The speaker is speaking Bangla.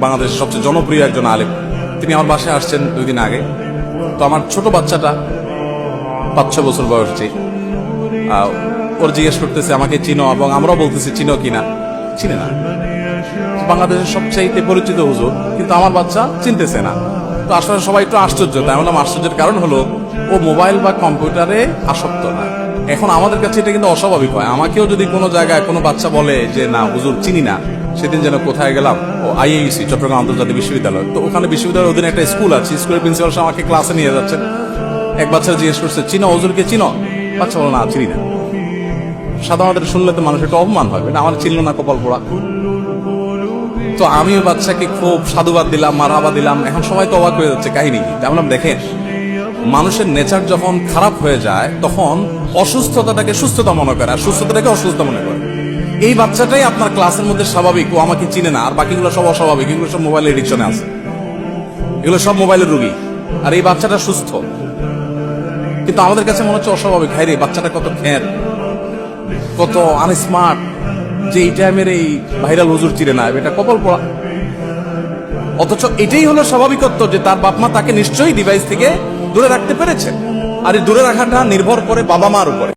বাংলাদেশের সবচেয়ে জনপ্রিয় একজন আলেম। তিনি আমার বাসায় আসছেন 2 দিন আগে। তো আমার ছোট বাচ্চাটা 5-6 বছর বয়সী, ওর জিজ্ঞেস করতেছে আমাকে চিনো, এবং আমরাও বলতেছি চিনো কিনা। চিনে না। বাংলাদেশের সবচাইতে পরিচিত হুজুর, কিন্তু আমার বাচ্চা চিনতেছে না। তো আসলে সবাই একটু আশ্চর্য। তাই বললাম আশ্চর্যের কারণ হলো ও মোবাইল বা কম্পিউটারে আসক্ত না। এখন আমাদের কাছে এটা কিন্তু অস্বাভাবিক হয়। আমাকেও যদি কোনো জায়গায় কোনো বাচ্চা বলে যে না হুজুর চিনি না, সেদিন যেন কোথায় গেলাম, ও আইএইসি চট্টগ্রাম আন্তর্জাতিক বিশ্ববিদ্যালয়। তো ওখানে বিশ্ববিদ্যালয়ের অধীনে একটা স্কুল আছে, স্কুলের প্রিন্সিপাল সাহেব আমাকে ক্লাসে নিয়ে যাচ্ছেন। এক বাচ্চা জিজ্ঞেস করছে চিনো হুজুরকে চিনো? বাচ্চা বলো না চিনি না। সাধারণত শুনলে তো মানুষ একটু অপমান হয়, এটা আমার চিনল না, কপাল পোড়া। তো আমিও বাচ্চাকে খুব সাধুবাদ দিলাম, মারহাবা দিলাম। এখন সবাই তো অবাক হয়ে যাচ্ছে কাহিনী কি। তেমন দেখেন, মানুষের নেচার যখন খারাপ হয়ে যায় তখন অসুস্থতাটাকে সুস্থতা মনে করে, আর সুস্থতাটাকে অসুস্থতা মনে করে। এই বাচ্চাটাই আপনার ক্লাসের মধ্যে স্বাভাবিক, ও আমাকে চিনে না, আর বাকিগুলো সব অস্বাভাবিক, এগুলো সব মোবাইলের এডিকশনে আছে, এগুলো সব মোবাইলের রোগী। আর এই বাচ্চাটা সুস্থ, কিন্তু আমাদের কাছে মনে হচ্ছে অস্বাভাবিক। হাই রে, বাচ্চাটা কত খ্যার, কত আনস্মার্ট, যে এই টাইমের এই ভাইরাল হুজুর চিনে না, এটা কপাল পড়া। অথচ এটাই হলো স্বাভাবিকত্ব যে তার বাপ মা তাকে নিশ্চয়ই ডিভাইস থেকে দূরে রাখতে পেরেছে। আর এই দূরে রাখাটা নির্ভর করে বাবা মার উপরে।